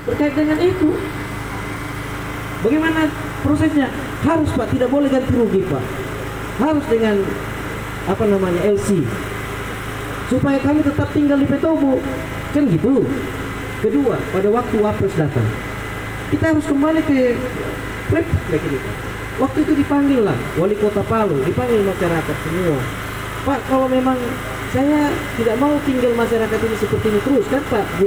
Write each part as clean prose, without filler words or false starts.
terkait dengan itu. Bagaimana prosesnya? Harus Pak, tidak boleh ganti rugi Pak. Harus dengan apa namanya LC, supaya kami tetap tinggal di Petobo, kan gitu. Kedua, pada waktu Wapres datang, kita harus kembali ke Republik ini Pak. Waktu itu dipanggil lah wali kota Palu, dipanggil masyarakat semua. Pak, kalau memang saya tidak mau tinggal masyarakat ini seperti ini terus, kan Pak Bu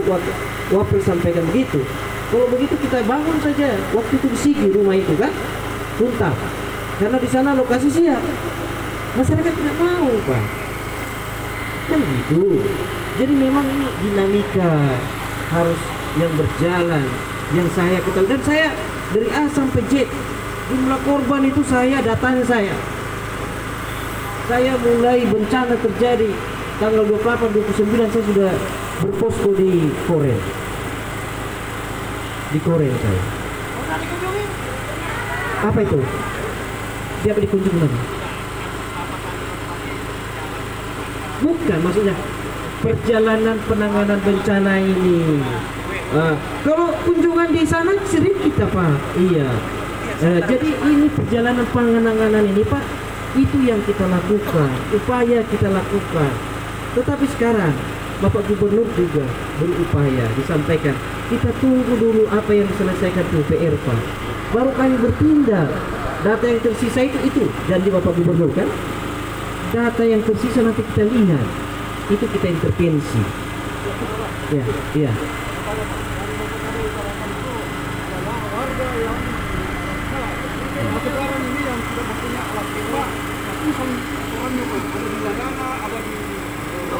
Wapres sampaikan begitu. Kalau begitu kita bangun saja waktu itu di Sigi rumah itu kan, tuntas. Karena di sana lokasi siap. Masyarakat tidak mau Pak. Kan gitu. Jadi memang ini dinamika harus yang berjalan, yang saya ketahui. Dan saya dari A sampai Z, jumlah korban itu datanya saya mulai bencana terjadi tanggal 28, 29 saya sudah berposko di Korel. Di Korel saya. Apa itu? Siapa dikunjungi lagi? Bukan, maksudnya perjalanan penanganan bencana ini. Kalau kunjungan di sana sering kita Pak. Iya. Jadi ini perjalanan penanganan ini Pak, itu yang kita lakukan, upaya kita lakukan. Tetapi sekarang Bapak Gubernur juga berupaya, disampaikan kita tunggu dulu apa yang diselesaikan PUPR Pak, baru kami bertindak. Data yang tersisa itu janji Bapak Gubernur kan, data yang tersisa nanti kita lihat, itu kita intervensi. Ya, iya. Sekarang ini yang sudah mempunyai alat tembak, ratusan orangnya Pak, ada di Lagana, ada di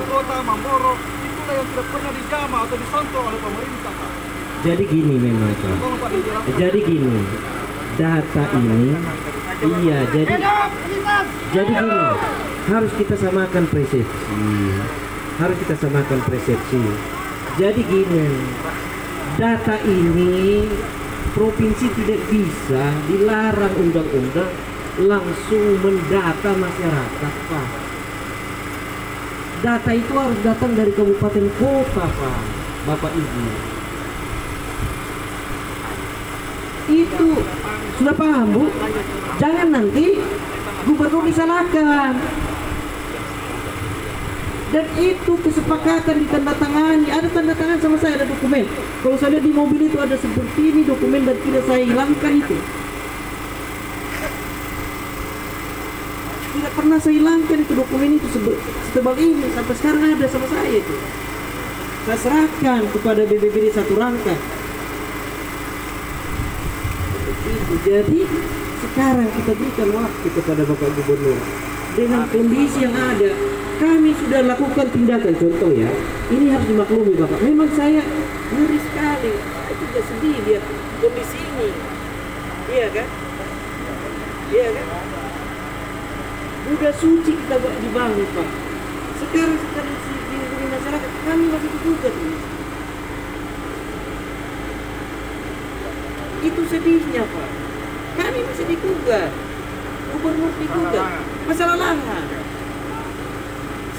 Kota Mamboro, itulah yang sudah pernah dijamah atau disontoh oleh pemerintah Pak. Jadi gini memang Pak. Jadi gini, data ini, iya. Jadi gini, harus kita samakan persepsi. Harus kita samakan persepsi. Jadi gini, data ini provinsi tidak bisa dilarang undang-undang langsung mendata masyarakat Pak. Data itu harus datang dari kabupaten kota Pak, Bapak Ibu. Itu sudah paham Bu? Jangan nanti gubernur disalahkan. Dan itu kesepakatan ditandatangani, ada tanda tangan sama saya, ada dokumen. Kalau saya lihat di mobil itu ada seperti ini dokumen dan tidak saya hilangkan itu. Tidak pernah saya hilangkan itu dokumen itu setebal ini, sampai sekarang ada sama saya itu. Saya serahkan kepada BPBD satu rangka. Jadi sekarang kita berikan waktu kepada Bapak Gubernur. Dengan kondisi yang ada, kami sudah lakukan tindakan. Contoh ya, ini harus dimaklumi Bapak, memang saya ngeri sekali, saya juga sedih lihat kondisi ini. Iya kan? Iya kan? Udah suci kita dibangun Pak. Sekarang di masyarakat kami masih digugat ini. Itu sedihnya Pak. Kami masih digugat. Gubernur digugat. Masalah lahan.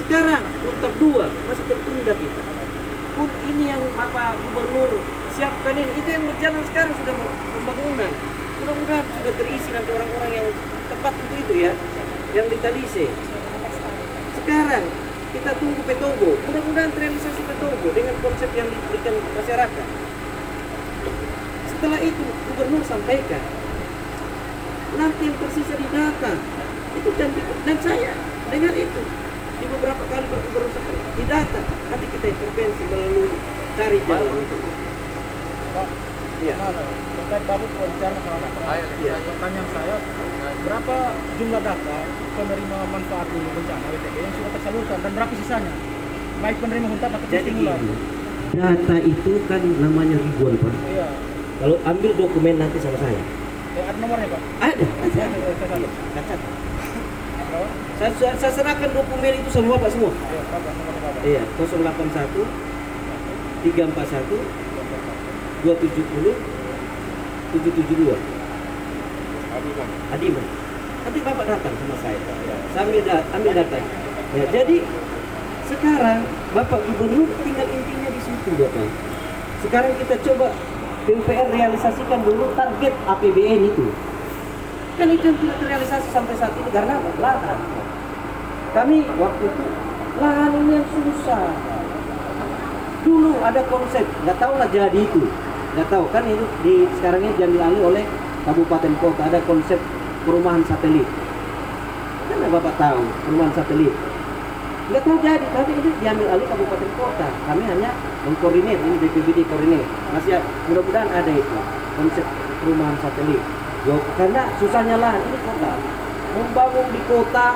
Sekarang untuk 2 masih tertunda kita. Ini yang Bapak Gubernur siapkan itu yang berjalan sekarang sudah pembangunan. Mudah-mudahan sudah terisi nanti orang-orang yang tepat untuk itu ya, yang di Talise. Sekarang kita tunggu Petobo. Mudah-mudahan terrealisasi Petobo dengan konsep yang diberikan masyarakat. Setelah itu Gubernur sampaikan. Nanti yang tersisa di data itu dan saya dengan itu di beberapa kali Pak Gubernur sampaikan di data, nanti kita intervensi melalui cari jalan itu. Iya. Terkait Bapak bicara masalah data. Iya. Pertanyaan saya, berapa jumlah data penerima manfaat dulu bencana WTB yang sudah tersalurkan dan berapa sisanya? Baik penerima huntat atau stimulan. Data itu kan namanya ribuan Pak. Iya. Kalau ambil dokumen nanti sama saya. Ada nomornya Pak? Ada. Saya serahkan dokumen itu sama Bapak semua. Iya, Bapak nomornya Bapak. Iya, 081 341 270 772. Adiman. Nanti Bapak datang sama saya. Saya ambil data. Ya, jadi sekarang Bapak Gubernur tinggal intinya di situ Bapak. Sekarang kita coba PUPR realisasikan dulu target APBN itu. Kan itu yang tidak terrealisasi sampai saat ini karena lahan. Kami waktu itu lahan ini yang susah. Dulu ada konsep, nggak tahu lah jadi itu, nggak tahu kan itu sekarang ini diambil alih oleh kabupaten kota. Ada konsep perumahan satelit. Kan Bapak tahu perumahan satelit. Nggak tahu jadi, tapi itu diambil alih kabupaten kota. Kami hanya mengkoordinir, ini BPBD koordinir. Masih mudah-mudahan ada itu konsep perumahan satelit. Karena susahnya lahan ini kota. Membangun di kota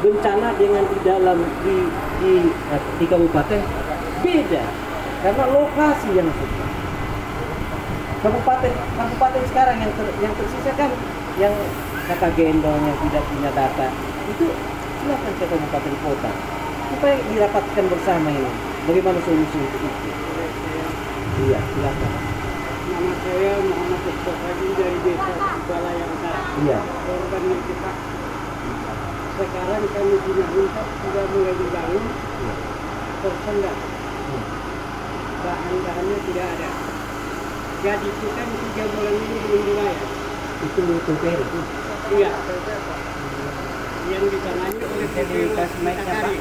bencana dengan di dalam di kabupaten beda. Karena lokasi yang susah. Kabupaten sekarang yang tersisa kan yang kata gendong yang tidak punya data itu silakan ke kabupaten kota supaya dirapatkan bersama ini bagaimana solusi untuk itu. Iya, silakan. Nama saya Muhammad Ektor Haji dari Desa Balaya Utara. Iya. Korban kita. Sekarang kami punya huntap sudah mulai dibangun, tersendat. Bahan-bahannya tidak ada. Jadi kita 3 bulan ini belum dibayar. Itu PUPR itu. Iya. Yang ditangani oleh Kasmekari.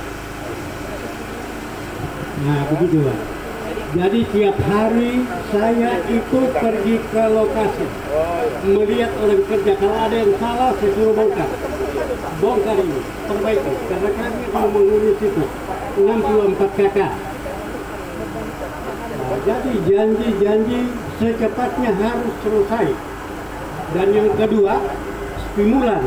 Nah begitu Pak. Jadi tiap hari saya ikut pergi ke lokasi, melihat orang kerja. Kalau ada yang salah saya suruh bongkar ini, perbaiki. Karena kami mau menghuni situ 64 kakak. Nah, jadi janji secepatnya harus selesai. Dan yang kedua, stimulan.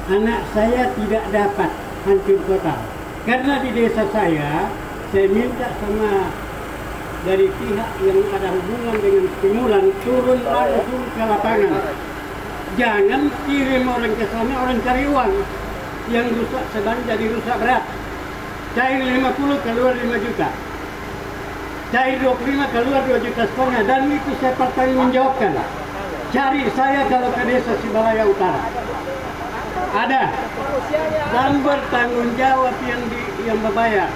Anak saya tidak dapat hancur total. Karena di desa saya minta sama dari pihak yang ada hubungan dengan stimulan turun langsung ke lapangan. Jangan kirim orang ke sana, orang cari uang. Yang rusak sedang jadi rusak berat. Cair 50 keluar 5 juta. Cair 25 keluar 2,5 juta. Dan itu saya pertanggungjawabkan. Cari saya kalau ke desa Sibalaya Utara. Ada. Dan bertanggung jawab yang berbayar.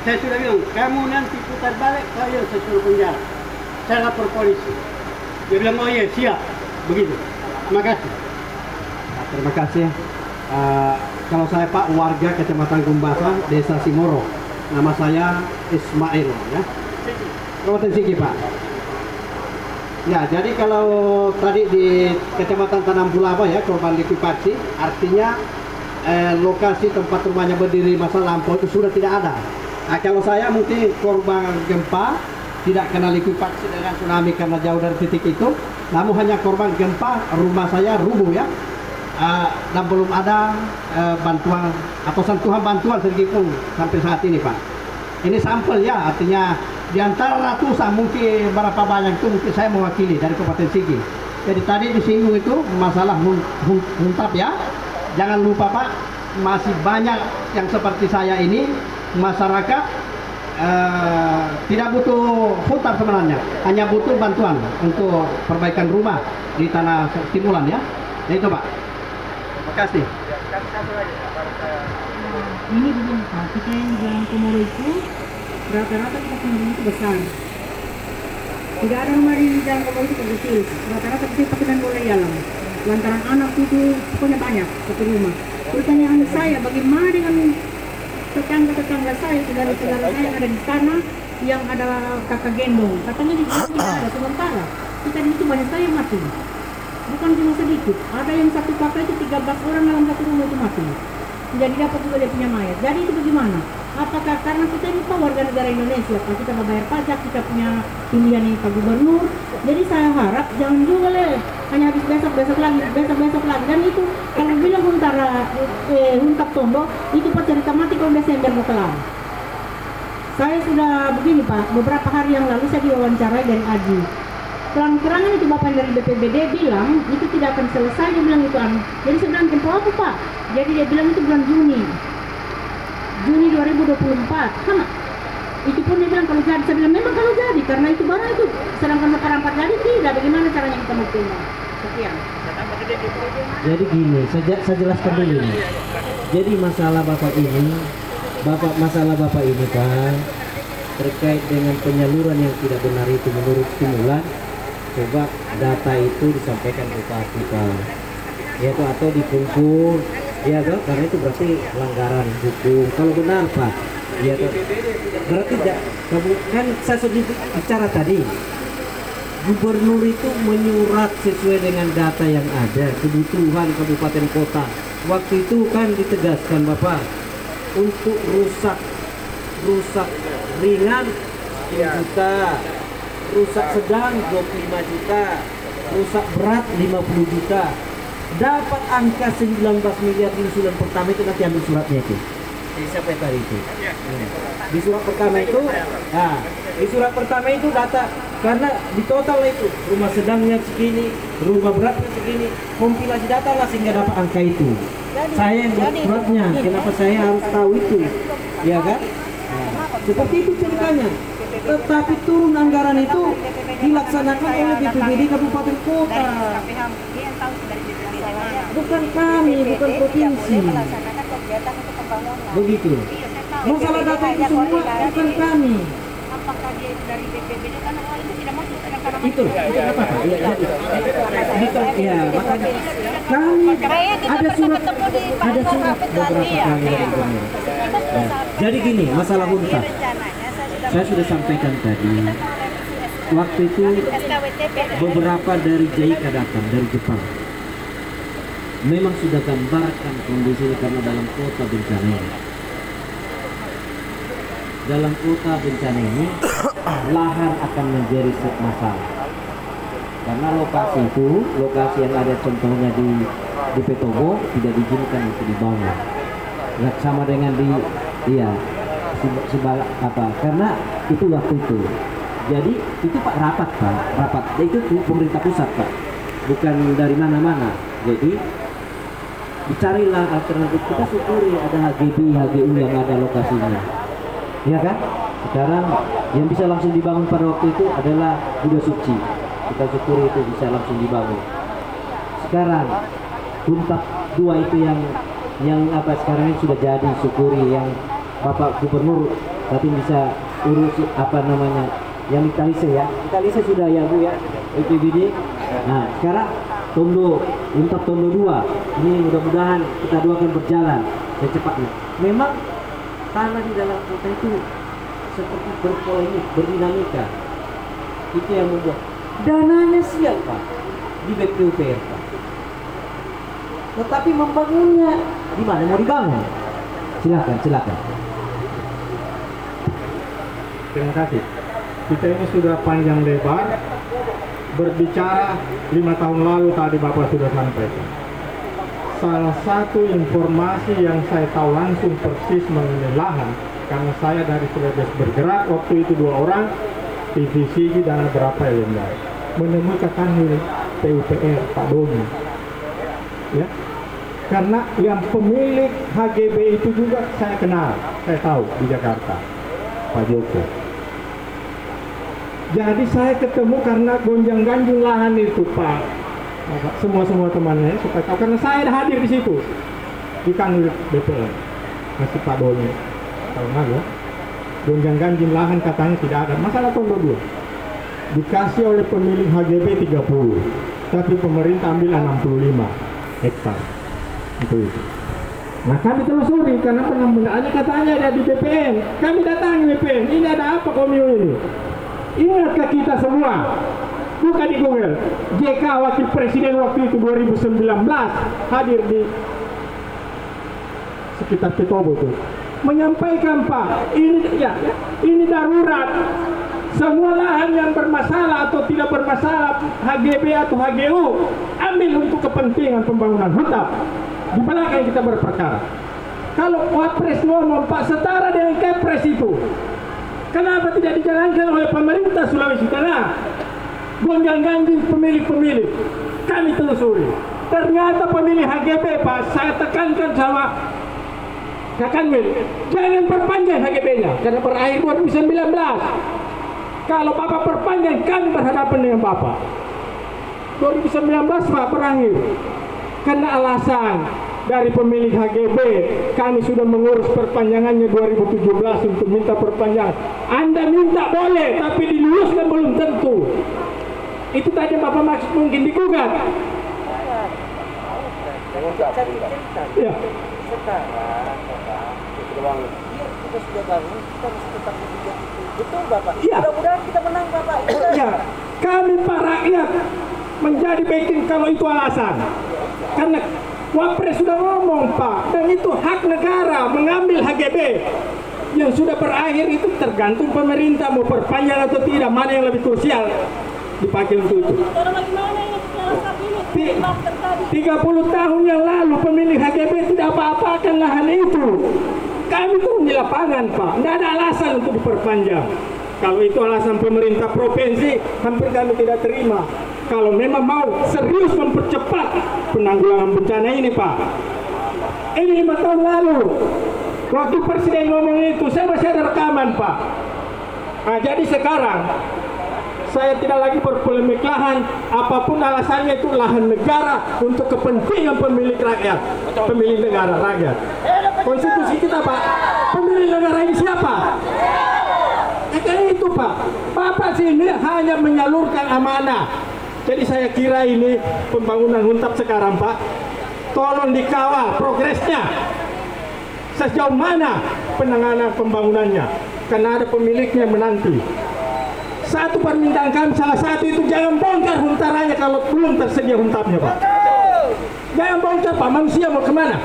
Saya sudah bilang, kamu nanti putar balik, saya suruh penjara. Saya lapor polisi. Dia bilang, oh iya, siap. Begitu. Terima kasih. Nah, terima kasih. Kalau saya Pak, warga Kecamatan Gumbasa, Desa Simoro. Nama saya Ismail. Ya. Kabupaten Sigi, Pak. Ya, jadi kalau tadi di Kecamatan Tanam Bulaba ya, korban likuifaksi, artinya lokasi tempat rumahnya berdiri masa lampau itu sudah tidak ada. Nah, kalau saya mungkin korban gempa tidak kena likuifaksi dengan tsunami karena jauh dari titik itu, namun hanya korban gempa rumah saya rubuh ya, dan belum ada bantuan atau sentuhan bantuan sedikitpun sampai saat ini Pak. Ini sampel ya, artinya di antara ratusan mungkin berapa banyak itu mungkin saya mewakili dari Kabupaten Sigi. Jadi tadi disinggung itu masalah huntap ya. Jangan lupa Pak, masih banyak yang seperti saya ini masyarakat tidak butuh huntap sebenarnya, hanya butuh bantuan untuk perbaikan rumah di tanah stimulan ya. Nah, itu Pak. Terima kasih. Ini begini Pak, kita yang di Jalan Komoro itu rata-rata kita punya itu besar. Tidak ada rumah di Jalan Komoro itu kecil. Rata-rata kita pakai dan boleh jalan. Lantaran anak itu pokoknya banyak satu rumah. Pertanyaan saya, bagaimana dengan tetangga-tetangga saya, saudara-saudara saya yang ada di sana yang ada kakak gendong? Katanya di sini tidak ada sementara. Kita di situ banyak saya yang mati. Bukan cuma sedikit. Ada yang satu kakak itu 13 orang dalam satu rumah itu mati. Jadi dapat juga dia punya mayat. Jadi itu bagaimana? Apakah karena kita ini Pak warga negara Indonesia, Pak, kita membayar pajak, kita punya pilihan ini Pak Gubernur. Jadi saya harap jangan juga hanya habis besok lagi. Dan itu kalau bilang huntap Tombo itu Pak cerita mati kalau Desember mau kelar. Saya sudah begini Pak, beberapa hari yang lalu saya diwawancarai dari Aji. Terang-terangan itu Bapak dari BPBD bilang itu tidak akan selesai, dia bilang itu Jadi saya bilang tempo apa Pak? Jadi dia bilang itu bulan Juni 2024 sama. Itu pun dia bilang kalau jadi, saya bilang memang kalau jadi karena itu barang itu sedangkan sekarang jadi tidak, bagaimana caranya kita mau pindah. Sekian. Jadi gini, saya jelaskan dulu nih. Jadi masalah Bapak ini Pak, terkait dengan penyaluran yang tidak benar itu menurut stimulan, coba data itu disampaikan ke Bupati Pak, yaitu atau dikumpul, ya toh, karena itu berarti pelanggaran hukum. Kalau benar Pak, ya toh, berarti kan saya sudah bicara tadi, gubernur itu menyurat sesuai dengan data yang ada, kebutuhan kabupaten kota. Waktu itu kan ditegaskan Bapak, untuk rusak ringan 10 juta, rusak sedang 25 juta, rusak berat 50 juta. Dapat angka 19 miliar di usulan pertama itu, nanti ambil suratnya itu. Siapa yang tadi itu? Di surat pertama itu, nah, di surat pertama itu data, karena di total itu rumah sedangnya segini, rumah beratnya segini, kompilasi data lah sehingga dapat angka itu. Saya yang buat suratnya, kenapa saya harus tahu itu, ya kan? Nah, seperti itu ceritanya. Tetapi turun anggaran itu dilaksanakan oleh BPBD Kabupaten Kota, bukan kami, bukan provinsi. Begitu. Masalah data itu semua bukan kami. Apakah dia dari BPBD karena hal itu tidak masuk dalam parameter Itu apa? Itu ya, makanya kami ada surat beberapa kali dari gubernur. Jadi gini, masalah Hunta. Saya sudah sampaikan tadi. Waktu itu beberapa dari JICA datang dari Jepang. Memang sudah gambarkan kondisinya karena dalam kota bencana ini. Dalam kota bencana ini, lahan akan menjadi masalah. Karena lokasi itu, lokasi yang ada contohnya di Petobo tidak diizinkan untuk dibangun. Ya, sama dengan di karena itu waktu itu. Jadi itu Pak rapat. Itu pemerintah pusat Pak, bukan dari mana-mana. Jadi dicarilah alternatif. Kita syukuri ada HGU yang ada lokasinya, ya kan? Sekarang yang bisa langsung dibangun pada waktu itu adalah Buddha Suci. Kita syukuri itu bisa langsung dibangun. Sekarang Hunta 2 itu yang apa sekarang ini sudah jadi, syukuri yang Bapak Gubernur tapi bisa urus apa namanya yang Italise ya. Italise sudah ya Bu ya, BPBD. Nah sekarang untuk Tondo 2 ini mudah-mudahan kita doakan berjalan secepatnya. Memang tanah di dalam kota itu seperti berpolemik, berdinamika. Itu yang membuat dananya siapa di BPUPR Pak. Tetapi membangunnya di mana mau dibangun? Silakan. Terima kasih. Kita ini sudah panjang lebar berbicara 5 tahun lalu tadi Bapak sudah sampaikan. Salah satu informasi yang saya tahu langsung persis mengenai lahan, karena saya dari Sulawesi bergerak waktu itu 2 orang, TVC dan berapa yang lain, menemukan kanwil PUPR Pak Doni, ya, karena yang pemilik HGB itu juga saya kenal, saya tahu di Jakarta, Pak Joko. Jadi saya ketemu karena gonjang-ganjing lahan itu Pak, semua temannya supaya tahu, karena saya ada hadir di situ di kanwil BPR masih Pak Doni tahun lalu. Gonjang-ganjing lahan katanya tidak ada masalah. Tondo 2 dikasih oleh pemilik HGB 30, tapi pemerintah ambil 65 hektar itu. Nah kami telusuri karena penambahannya katanya ada di BPN. Kami datangi BPN, ini ada apa komio ini? Ingatkah kita semua? Bukan di Google. JK Wakil Presiden waktu itu 2019 hadir di sekitar Petobo itu, menyampaikan Pak, ini darurat. Semua lahan yang bermasalah atau tidak bermasalah HGB atau HGU ambil untuk kepentingan pembangunan hutan. Di belakang kita berperkara. Kalau Wapres ngomong Pak setara dengan Kepres itu, kenapa tidak dijalankan oleh pemerintah Sulawesi Tengah? Gonjang-ganjing pemilik-pemilik kami telusuri. Ternyata pemilik HGB Pak, saya tekankan sama Kakanwil, jangan perpanjang HGB-nya karena berakhir 2019. Kalau Bapak perpanjang, kami berhadapan dengan Bapak. 2019 Pak berakhir karena alasan dari pemilik HGB. Kami sudah mengurus perpanjangannya 2017 untuk minta perpanjangan. Anda minta boleh, tapi diluluskan belum tentu. Itu tadi Bapak maksud mungkin digugat. Ya. Betul Bapak. Iya. Mudah-mudahan kita menang Bapak. Ya, kami Pak rakyat menjadi backing kalau itu alasan. Karena Wapres sudah ngomong Pak, dan itu hak negara mengambil HGB yang sudah berakhir. Itu tergantung pemerintah mau perpanjang atau tidak, mana yang lebih krusial dipakai untuk itu. 30 tahun yang lalu pemilik HGB tidak apa-apakan lahan itu. Kami turun di lapangan Pak, tidak ada alasan untuk diperpanjang. Kalau itu alasan pemerintah provinsi, hampir kami tidak terima. Kalau memang mau serius mempercepat penanggulangan bencana ini Pak. Ini 5 tahun lalu, waktu Presiden ngomong itu, saya masih ada rekaman Pak. Nah, jadi sekarang, saya tidak lagi berpolemik lahan, apapun alasannya itu lahan negara untuk kepentingan pemilik rakyat, pemilik negara rakyat. Konstitusi kita Pak, pemilik negara ini siapa? Kayak itu Pak, Bapak sini hanya menyalurkan amanah. Jadi saya kira ini pembangunan Huntap sekarang Pak, tolong dikawal progresnya. Sejauh mana penanganan pembangunannya, karena ada pemiliknya menanti. Satu permintaan kami, salah satu itu jangan bongkar huntarannya kalau belum tersedia huntapnya Pak. Jangan bongkar Pak, manusia mau kemana?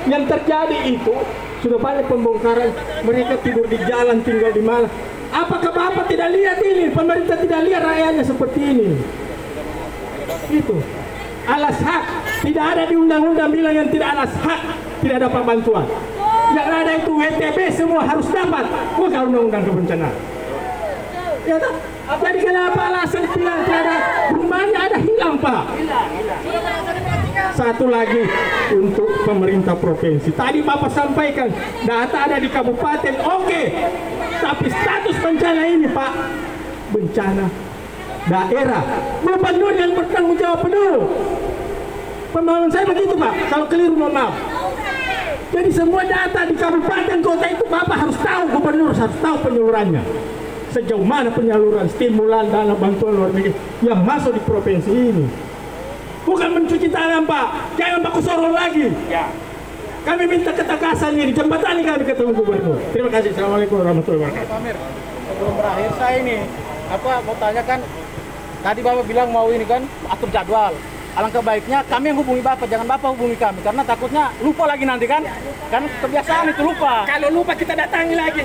Yang terjadi itu sudah banyak pembongkaran, mereka tidur di jalan, tinggal di mana. Apakah Bapak tidak lihat ini? Pemerintah tidak lihat rakyatnya seperti ini. Itu alas hak, tidak ada di undang-undang bilang yang tidak alas hak tidak dapat bantuan. Yang ada itu WTB semua harus dapat, bukan undang-undang kebencanaan. Ya tak? Jadi kenapa alasan bilang tidak rumahnya ada hilang Pak? Satu lagi untuk pemerintah provinsi. Tadi Bapak sampaikan data ada di kabupaten, oke. Tapi status bencana ini Pak, bencana daerah. Gubernur yang bertanggung jawab penuh. Pemahaman saya begitu Pak, kalau keliru mohon maaf. Jadi semua data di kabupaten kota itu Bapak harus tahu, gubernur harus tahu penyalurannya. Sejauh mana penyaluran stimulan dana bantuan luar negeri yang masuk di provinsi ini. Bukan mencuci tangan Pak, jangan Pak Kusoro lagi. Ya. Kami minta ketekasan ini, jembatani kami ketemu gubernur. Terima kasih, Assalamualaikum warahmatullahi wabarakatuh. Pak Amir, sebelum berakhir saya ini mau tanyakan, tadi Bapak bilang mau ini kan atur jadwal. Alangkah baiknya kami yang hubungi Bapak, jangan Bapak hubungi kami, karena takutnya lupa lagi nanti kan. Kan kebiasaan itu lupa. Kalau lupa kita datangi lagi.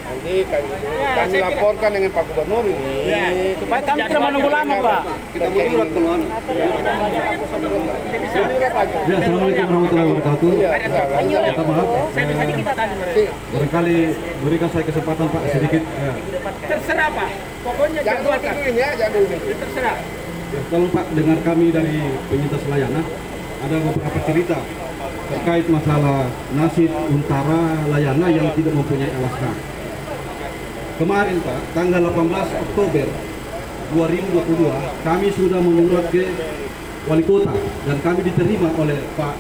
Nanti kami laporkan dengan Pak Gubernur ini. Ya, supaya kami tidak menunggu lama Pak. Kita mengurat keluar. Ya, Assalamualaikum warahmatullahi wabarakatuh. Minta maaf, barangkali berikan saya kesempatan Pak sedikit. Ya. Terserah Pak, pokoknya jadwalkan. Terserah. Ya, kalau Pak dengar kami dari penyintas layanan, ada beberapa cerita terkait masalah nasib Huntara Layana yang tidak mempunyai alas hak. Kemarin Pak, tanggal 18 Oktober 2022, kami sudah menyurat ke Wali Kota dan kami diterima oleh Pak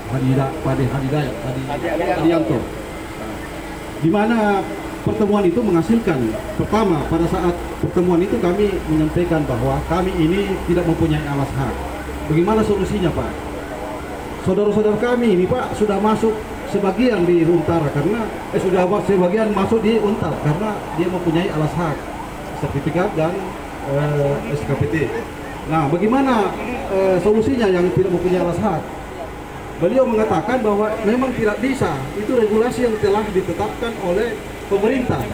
Hadianto. Di mana pertemuan itu menghasilkan, pertama pada saat pertemuan itu kami menyampaikan bahwa kami ini tidak mempunyai alas hak. Bagaimana solusinya Pak? Saudara-saudara kami ini Pak sudah masuk sebagian di Huntara karena sudah sebagian masuk di Huntara karena dia mempunyai alas hak, sertifikat dan SKPT. Nah, bagaimana solusinya yang tidak mempunyai alas hak? Beliau mengatakan bahwa memang tidak bisa, itu regulasi yang telah ditetapkan oleh pemerintah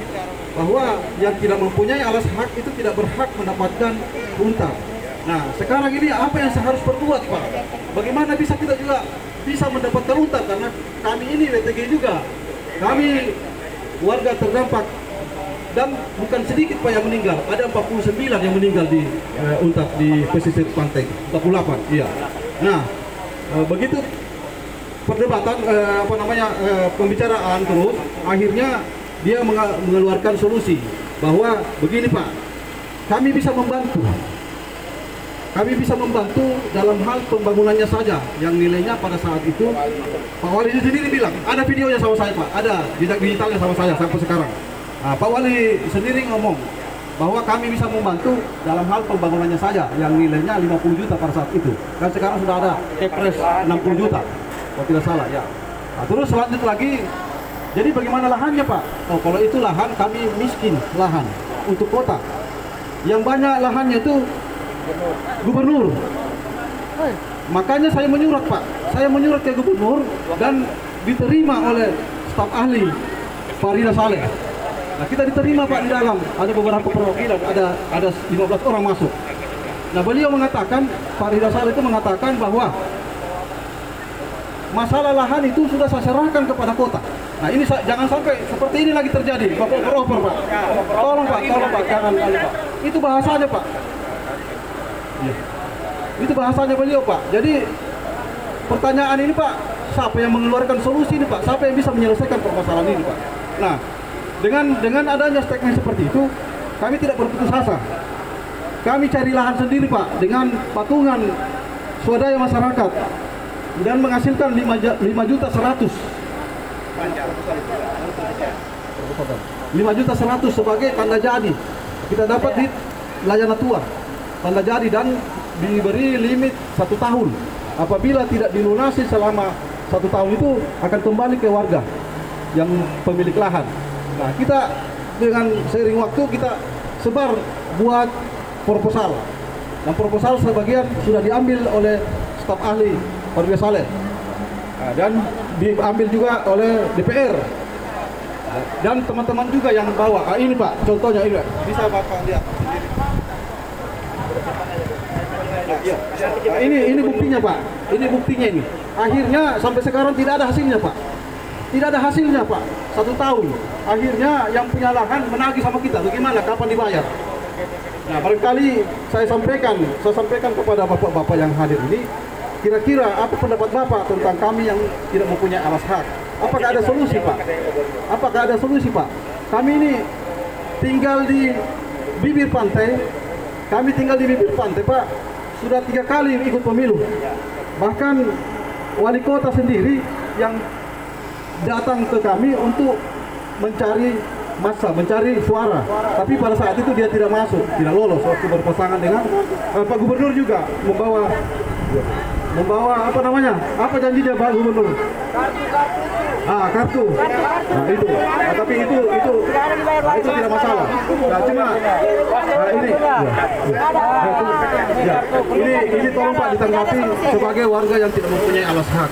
bahwa yang tidak mempunyai alas hak itu tidak berhak mendapatkan Huntara. Nah, sekarang ini apa yang saya harus perbuat Pak? Bagaimana bisa kita juga bisa mendapatkan Huntara karena kami ini WTG juga. Kami warga terdampak dan bukan sedikit Pak yang meninggal. Ada 49 yang meninggal di Huntara di pesisir pantai. 48, iya. Nah, begitu perdebatan pembicaraan terus, akhirnya dia mengeluarkan solusi bahwa begini Pak, kami bisa membantu. kami bisa membantu dalam hal pembangunannya saja, yang nilainya pada saat itu Pak Wali sendiri bilang, ada videonya sama saya Pak, ada jejak digitalnya sama saya sampai sekarang. Nah, Pak Wali sendiri ngomong bahwa kami bisa membantu dalam hal pembangunannya saja, yang nilainya 50 juta pada saat itu. Dan sekarang sudah ada kepres 60 juta, kalau tidak salah ya. Nah, terus selanjut lagi, jadi bagaimana lahannya Pak? Oh, kalau itu lahan kami miskin lahan untuk kota. Yang banyak lahannya itu gubernur. Makanya saya menyurat Pak, saya menyurat ke gubernur dan diterima oleh staf ahli Farida Saleh. Nah, kita diterima Pak di dalam, ada beberapa perwakilan, ada 15 orang masuk. Nah, beliau mengatakan, Farida Saleh itu mengatakan bahwa masalah lahan itu sudah saya serahkan kepada kota. Nah, ini jangan sampai seperti ini lagi terjadi. Bapak beroper Pak. Tolong Pak, jangan kali Pak. Itu bahasanya Pak. Ya. Itu bahasanya beliau Pak. Jadi pertanyaan ini Pak, siapa yang mengeluarkan solusi ini Pak? Siapa yang bisa menyelesaikan permasalahan ini Pak? Nah, dengan adanya statement seperti itu, kami tidak berputus asa. Kami cari lahan sendiri Pak, dengan patungan swadaya masyarakat dan menghasilkan 5.100.000. 5.100.000 sebagai tanda jadi. Kita dapat di layanan tua tanda jadi dan diberi limit 1 tahun. Apabila tidak dilunasi selama 1 tahun itu akan kembali ke warga yang pemilik lahan. Nah, kita dengan seiring waktu kita sebar buat proposal. Dan proposal sebagian sudah diambil oleh staf ahli Farida Saleh. Nah, dan diambil juga oleh DPR. Dan teman-teman juga yang bawa. Nah, ini Pak, contohnya ini. Bisa Bapak lihat sendiri. Nah, iya. Nah, ini buktinya Pak. Ini buktinya ini. Akhirnya sampai sekarang tidak ada hasilnya Pak. Tidak ada hasilnya Pak. 1 tahun. Akhirnya yang punya lahan menagih sama kita. Bagaimana? Kapan dibayar? Nah, barangkali saya sampaikan kepada bapak-bapak yang hadir ini. Kira-kira apa pendapat Bapak tentang kami yang tidak mempunyai alas hak? Apakah ada solusi Pak? Apakah ada solusi Pak? Kami ini tinggal di bibir pantai. Kami tinggal di bibir pantai Pak. Sudah 3 kali ikut pemilu. Bahkan wali kota sendiri yang datang ke kami untuk mencari massa, mencari suara. Tapi pada saat itu dia tidak masuk, tidak lolos waktu berpasangan dengan Pak Gubernur juga membawa apa namanya? Apa janjinya Pak Gubernur? Kartu. Nah, itu. Nah, tapi itu tidak masalah. Nah, cuma ini tolong Pak ditanggapi sebagai warga yang tidak mempunyai alas hak.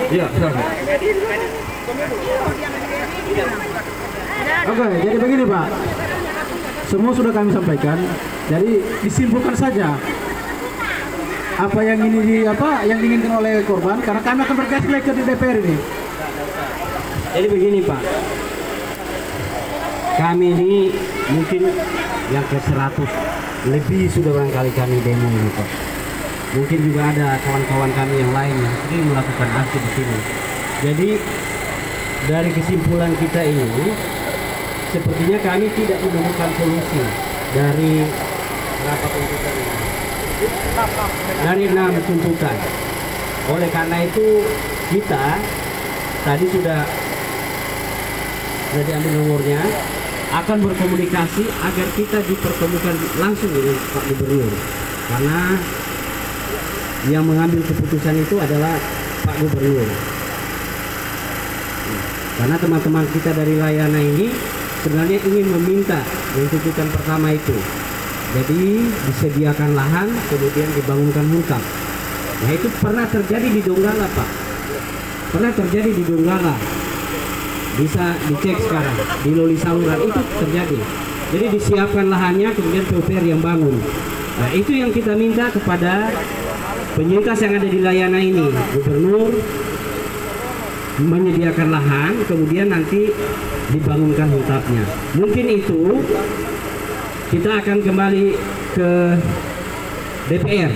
Iya, silakan. Oke, jadi begini Pak. Semua sudah kami sampaikan. Jadi disimpulkan saja apa yang yang diinginkan oleh korban, karena kami akan berkas lagi di DPR ini. Jadi begini Pak, kami ini mungkin yang ke 100 lebih sudah barangkali kami demo ini Pak. Mungkin juga ada kawan-kawan kami yang lain yang sering melakukan aksi di sini. Jadi dari kesimpulan kita ini, sepertinya kami tidak menemukan solusi dari berapa tuntutan ini. Dari 6 tuntutan. Oleh karena itu kita tadi sudah diambil nomornya, akan berkomunikasi agar kita dipertemukan langsung dengan Pak Gubernur, karena yang mengambil keputusan itu adalah Pak Gubernur. Karena teman-teman kita dari layanan ini sebenarnya ingin meminta yang tuntutan pertama itu, jadi disediakan lahan kemudian dibangunkan hutan. Nah, itu pernah terjadi di Donggala Pak, pernah terjadi di Donggala, bisa dicek sekarang di Loli Saluran itu terjadi. Jadi disiapkan lahannya kemudian PUPR yang bangun. Nah, itu yang kita minta kepada penyintas yang ada di layanan ini. Gubernur menyediakan lahan kemudian nanti dibangunkan hutannya. Mungkin itu kita akan kembali ke DPR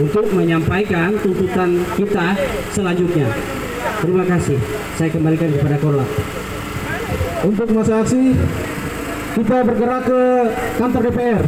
untuk menyampaikan tuntutan kita selanjutnya. Terima kasih. Saya kembalikan kepada Korlap. Untuk masa aksi kita bergerak ke kantor DPR.